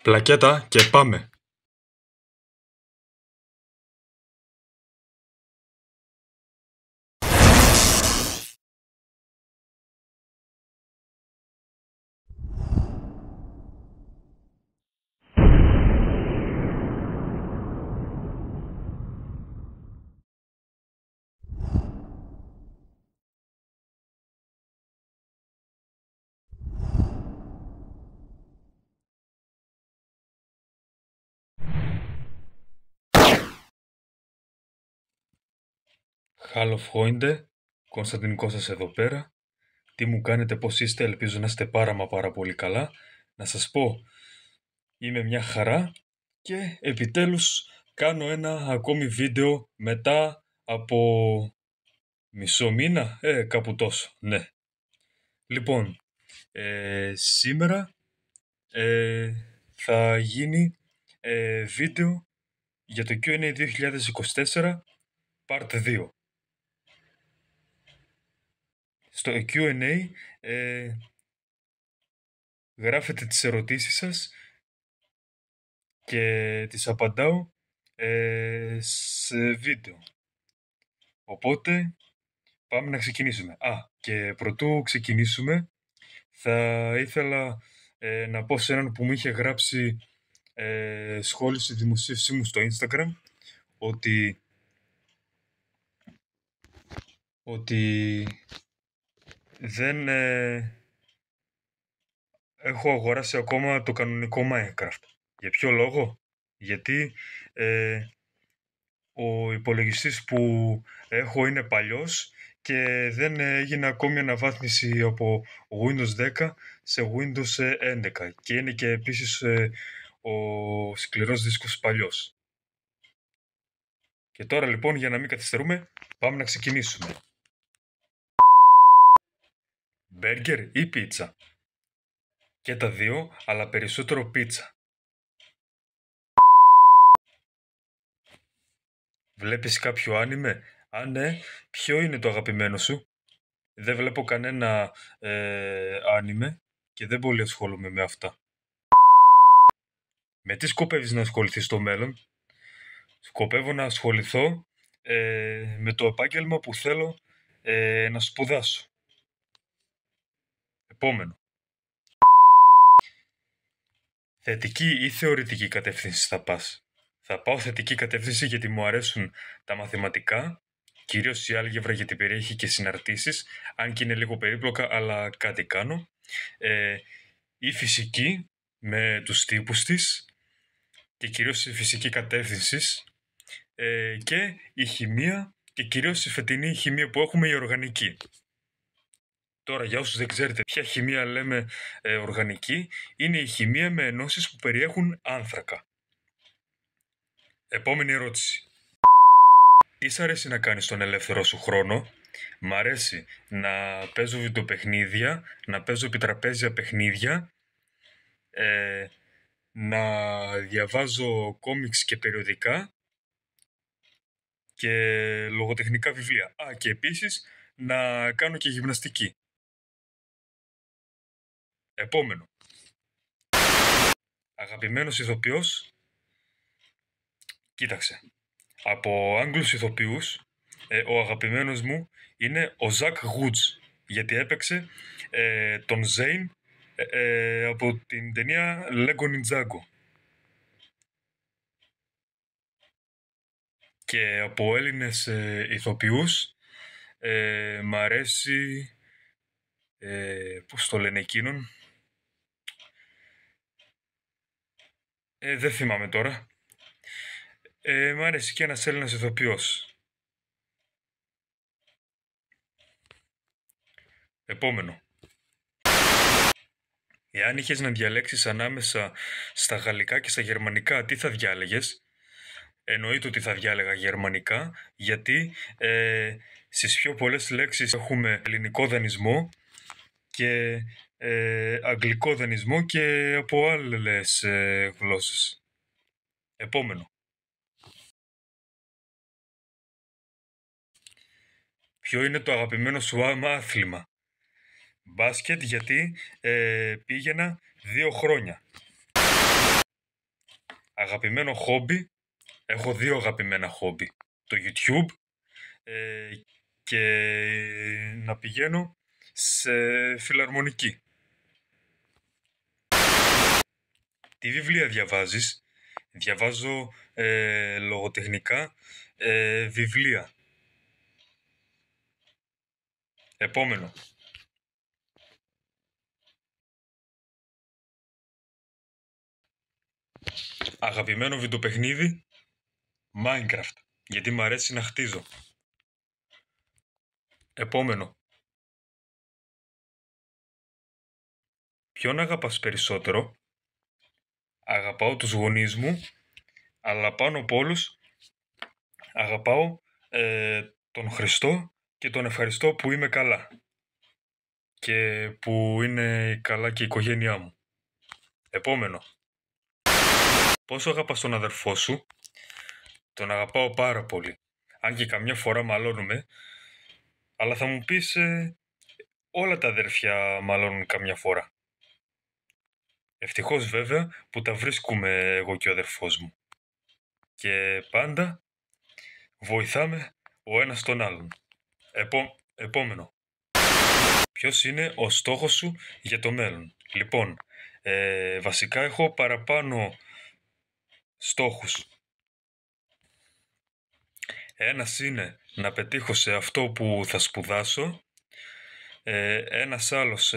Πλακέτα και πάμε! Hallo Freunde, Κωνσταντινικός σας εδώ πέρα. Τι μου κάνετε, πώς είστε, ελπίζω να είστε πάρα πολύ καλά. Να σας πω, είμαι μια χαρά και επιτέλους κάνω ένα ακόμη βίντεο μετά από μισό μήνα, κάπου τόσο, ναι. Λοιπόν, σήμερα θα γίνει βίντεο για το Q&A 2024 Part 2. Στο Q&A γράφετε τις ερωτήσεις σας και τις απαντάω σε βίντεο. Οπότε πάμε να ξεκινήσουμε. Και προτού ξεκινήσουμε θα ήθελα να πω σε έναν που μου είχε γράψει σχόλιο στη δημοσίευσή μου στο Instagram ότι δεν έχω αγοράσει ακόμα το κανονικό Minecraft. Για ποιο λόγο? Γιατί ο υπολογιστής που έχω είναι παλιός και δεν έγινε ακόμη αναβάθμιση από Windows 10 σε Windows 11 και είναι και επίσης ο σκληρός δίσκος παλιός. Και τώρα λοιπόν, για να μην καθυστερούμε, πάμε να ξεκινήσουμε. Μπέργκερ ή πίτσα? Και τα δύο, αλλά περισσότερο πίτσα. Βλέπεις κάποιο άνιμε? Αν ναι, ποιο είναι το αγαπημένο σου? Δεν βλέπω κανένα άνιμε και δεν πολύ ασχολούμαι με αυτά. Με τι σκοπεύεις να ασχοληθείς στο μέλλον? Σκοπεύω να ασχοληθώ με το επάγγελμα που θέλω να σπουδάσω. Επόμενο. Θετική ή θεωρητική κατεύθυνση θα πας? Θα πάω θετική κατεύθυνση γιατί μου αρέσουν τα μαθηματικά, κυρίως η άλγευρα γιατί περιέχει και συναρτήσεις, αν και είναι λίγο περίπλοκα, αλλά κάτι κάνω. Η φυσική με τους τύπους της και κυρίως η φυσική κατεύθυνση και η χημεία και κυρίως η φετινή χημεία που έχουμε, η οργανική. Τώρα, για όσους δεν ξέρετε ποια χημεία λέμε οργανική, είναι η χημεία με ενώσεις που περιέχουν άνθρακα. Επόμενη ερώτηση. Τι σ' αρέσει να κάνεις στον ελεύθερο σου χρόνο? Μ' αρέσει να παίζω βιντεοπαιχνίδια, να παίζω επιτραπέζια παιχνίδια, να διαβάζω κόμιξ και περιοδικά και λογοτεχνικά βιβλία. Και επίσης να κάνω και γυμναστική. Επόμενο. Αγαπημένος ηθοποιός? Κοίταξε. Από Άγγλους ηθοποιούς, ο αγαπημένος μου είναι ο Ζακ Γουτς, γιατί έπαιξε τον Ζέιν από την ταινία Lego Ninjago. Και από Έλληνες ηθοποιούς μ' αρέσει, πώς το λένε εκείνον, δεν θυμάμαι τώρα. Μ' αρέσει και ένας Έλληνας ηθοποιός. Επόμενο. Εάν είχες να διαλέξεις ανάμεσα στα γαλλικά και στα γερμανικά, τι θα διάλεγες? Εννοείται ότι θα διάλεγα γερμανικά, γιατί στις πιο πολλές λέξεις έχουμε ελληνικό δανεισμό και αγγλικό δανεισμό και από άλλες γλώσσες. Επόμενο. Ποιο είναι το αγαπημένο σου άθλημα? Μπάσκετ, γιατί πήγαινα 2 χρόνια. Αγαπημένο χόμπι. Έχω 2 αγαπημένα χόμπι. Το YouTube και να πηγαίνω σε φιλαρμονική. Τι βιβλία διαβάζεις? Διαβάζω λογοτεχνικά βιβλία. Επόμενο. Αγαπημένο βιντεοπαιχνίδι? Minecraft. Γιατί μου αρέσει να χτίζω. Επόμενο. Ποιον αγαπάς περισσότερο? Αγαπάω τους γονείς μου, αλλά πάνω από όλους αγαπάω τον Χριστό και τον ευχαριστώ που είμαι καλά. Και που είναι καλά και η οικογένειά μου. Επόμενο. Πόσο αγαπάς τον αδερφό σου? Τον αγαπάω πάρα πολύ. Αν και καμιά φορά μαλώνουμε, αλλά θα μου πεις όλα τα αδέρφια μαλώνουν καμιά φορά. Ευτυχώς βέβαια που τα βρίσκουμε εγώ και ο αδερφός μου. Και πάντα βοηθάμε ο ένας τον άλλον. Επόμενο. Ποιος είναι ο στόχος σου για το μέλλον? Λοιπόν, βασικά έχω παραπάνω στόχους. Ένας είναι να πετύχω σε αυτό που θα σπουδάσω. Ένας άλλος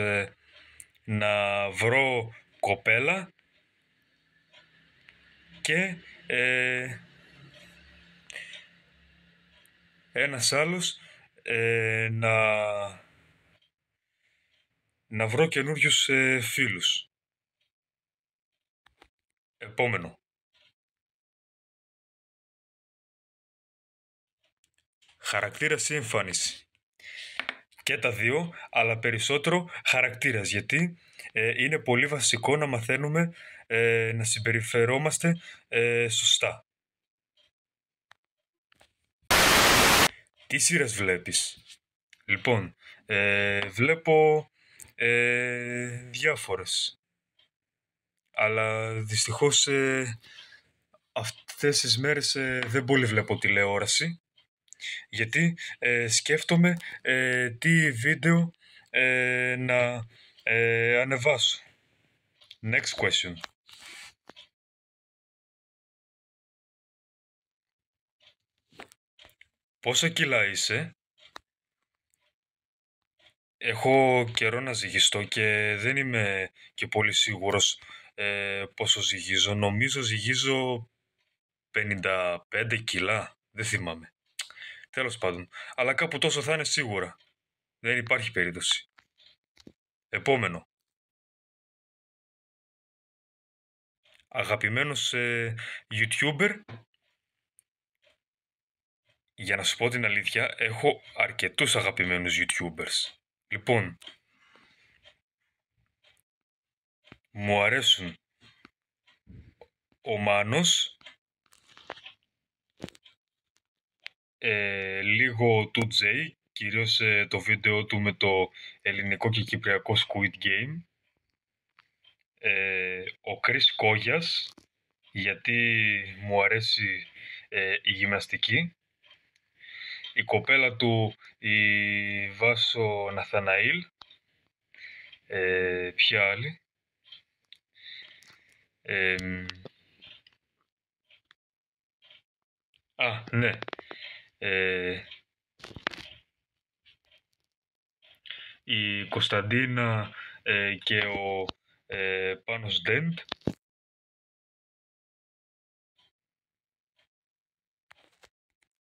να βρω κοπέλα. Και ένας άλλος να βρω καινούριους φίλους. Επόμενο. Χαρακτήρας ή εμφάνιση? Και τα δύο, αλλά περισσότερο χαρακτήρας, γιατί είναι πολύ βασικό να μαθαίνουμε να συμπεριφερόμαστε σωστά. Τι σειρές βλέπεις? Λοιπόν, βλέπω διάφορες. Αλλά δυστυχώς αυτές τις μέρες δεν πολύ βλέπω τηλεόραση. Γιατί σκέφτομαι τι βίντεο να ανεβάσω. Next question. Πόσα κιλά είσαι? Έχω καιρό να ζυγιστώ και δεν είμαι και πολύ σίγουρος πόσο ζυγίζω. Νομίζω ζυγίζω 55 κιλά. Δεν θυμάμαι. Τέλος πάντων. Αλλά κάπου τόσο θα είναι σίγουρα. Δεν υπάρχει περίπτωση. Επόμενο. Αγαπημένος YouTuber? Για να σου πω την αλήθεια, έχω αρκετούς αγαπημένους YouTubers. Λοιπόν, μου αρέσουν ο Μάνος, λίγο του Jay, κυρίως το βίντεο του με το ελληνικό και κυπριακό Squid Game, ο Κρίς Κόγιας, γιατί μου αρέσει η γυμναστική, η κοπέλα του η Βάσο Ναθαναήλ, ποια άλλη, ναι, η Κωνσταντίνα και ο Πάνος Ντέντ.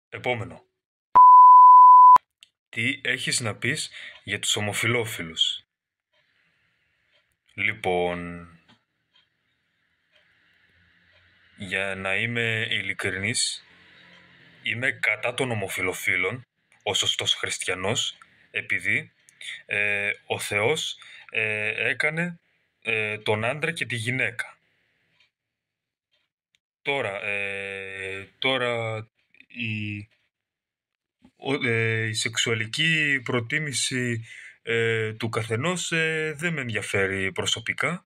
Επόμενο. Τι έχεις να πεις για τους ομοφυλόφιλους? Λοιπόν, για να είμαι ειλικρινής, είμαι κατά των ομοφυλοφίλων, ο σωστός χριστιανός, επειδή ο Θεός έκανε τον άντρα και τη γυναίκα. Τώρα η σεξουαλική προτίμηση του καθενός δεν με ενδιαφέρει προσωπικά,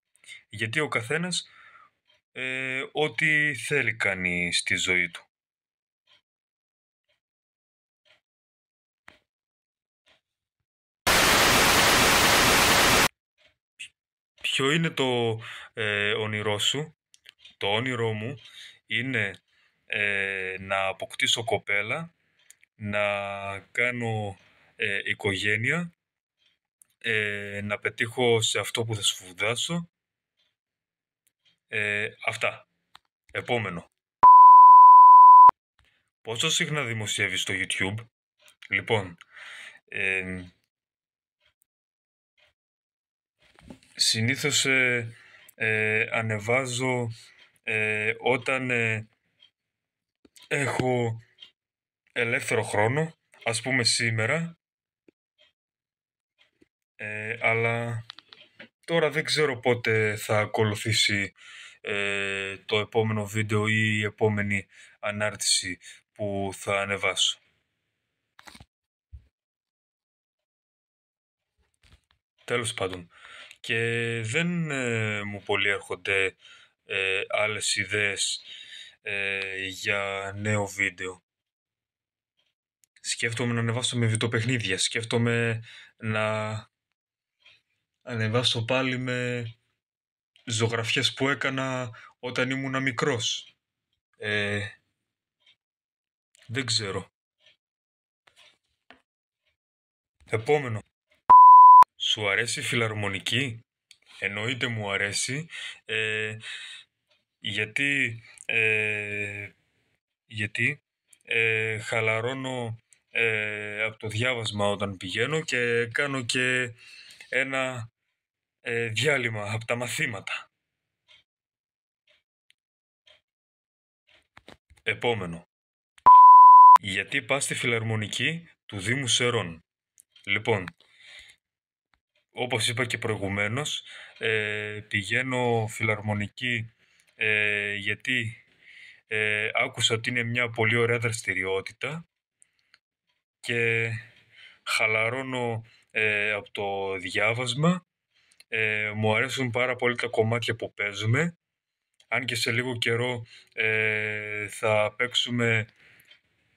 γιατί ο καθένας ό,τι θέλει κάνει στη ζωή του. Ποιο είναι το όνειρό σου? Το όνειρό μου είναι να αποκτήσω κοπέλα, να κάνω οικογένεια, να πετύχω σε αυτό που θα σπουδάσω. Αυτά. Επόμενο. Πόσο συχνά δημοσιεύεις στο YouTube? Λοιπόν, συνήθως ανεβάζω όταν έχω ελεύθερο χρόνο, ας πούμε σήμερα, αλλά τώρα δεν ξέρω πότε θα ακολουθήσει το επόμενο βίντεο ή η επόμενη ανάρτηση που θα ανεβάσω. Τέλος πάντων, και δεν μου πολύ έρχονται άλλες ιδέες για νέο βίντεο. Σκέφτομαι να ανεβάσω με βιντεοπαιχνίδια, σκέφτομαι να ανεβάσω πάλι με ζωγραφιές που έκανα όταν ήμουν μικρός. Δεν ξέρω. Επόμενο. Σου αρέσει η φιλαρμονική? Εννοείται μου αρέσει, γιατί χαλαρώνω από το διάβασμα όταν πηγαίνω και κάνω και ένα διάλειμμα από τα μαθήματα. Επόμενο. Γιατί πας στη φιλαρμονική του Δήμου Σερών? Λοιπόν, όπως είπα και προηγουμένως, πηγαίνω φιλαρμονική γιατί άκουσα ότι είναι μια πολύ ωραία δραστηριότητα και χαλαρώνω από το διάβασμα. Μου αρέσουν πάρα πολύ τα κομμάτια που παίζουμε, αν και σε λίγο καιρό θα παίξουμε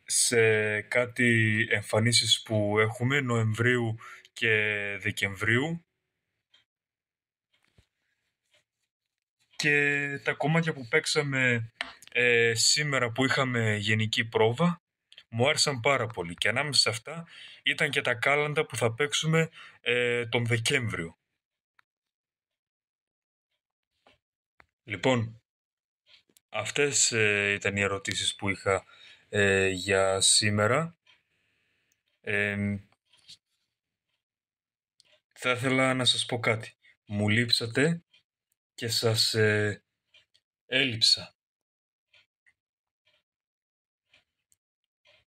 σε κάτι εμφανίσεις που έχουμε Νοεμβρίου και Δεκεμβρίου, και τα κομμάτια που παίξαμε σήμερα που είχαμε γενική πρόβα μου άρεσαν πάρα πολύ, και ανάμεσα σε αυτά ήταν και τα κάλαντα που θα παίξουμε τον Δεκέμβριο. Λοιπόν, αυτές ήταν οι ερωτήσεις που είχα για σήμερα. Θα ήθελα να σας πω κάτι. Μου λείψατε και σας έλειψα.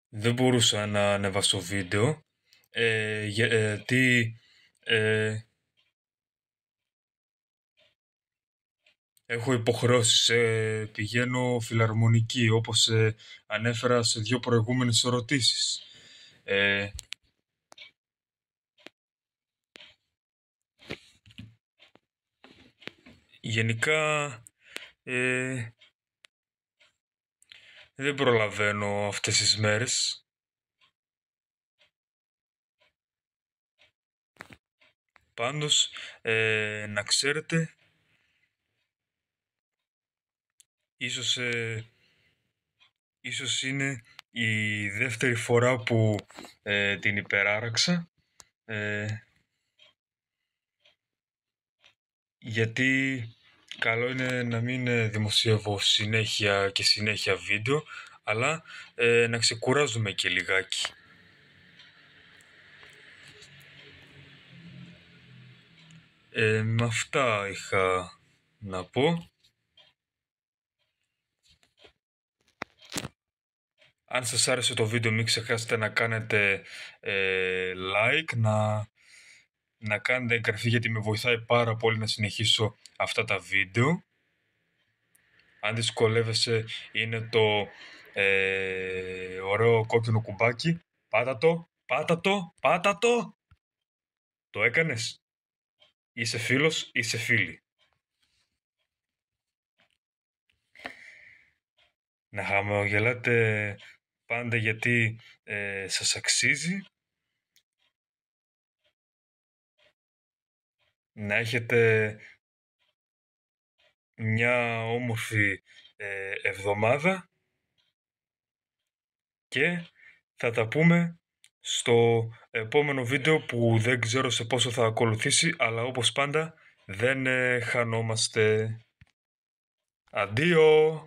Δεν μπορούσα να ανεβάσω βίντεο γιατί έχω υποχρεώσεις. Πηγαίνω φιλαρμονική, όπως ανέφερα σε 2 προηγούμενες ερωτήσεις. Γενικά δεν προλαβαίνω αυτές τις μέρες. Πάντως, να ξέρετε, ίσως είναι η δεύτερη φορά που την υπεράραξα, γιατί καλό είναι να μην δημοσιεύω συνέχεια βίντεο, αλλά να ξεκουράζουμε και λιγάκι. Με αυτά είχα να πω. Αν σας άρεσε το βίντεο, μην ξεχάσετε να κάνετε like, να κάνετε εγγραφή, γιατί με βοηθάει πάρα πολύ να συνεχίσω αυτά τα βίντεο. Αν δυσκολεύεσαι, είναι το ωραίο κόκκινο κουμπάκι. Πάτα το! Το έκανες? Είσαι φίλος, είσαι φίλη. να χαμογελάτε πάντα γιατί σας αξίζει, να έχετε μια όμορφη εβδομάδα και θα τα πούμε στο επόμενο βίντεο που δεν ξέρω σε πόσο θα ακολουθήσει, αλλά όπως πάντα δεν χανόμαστε. Αντίο!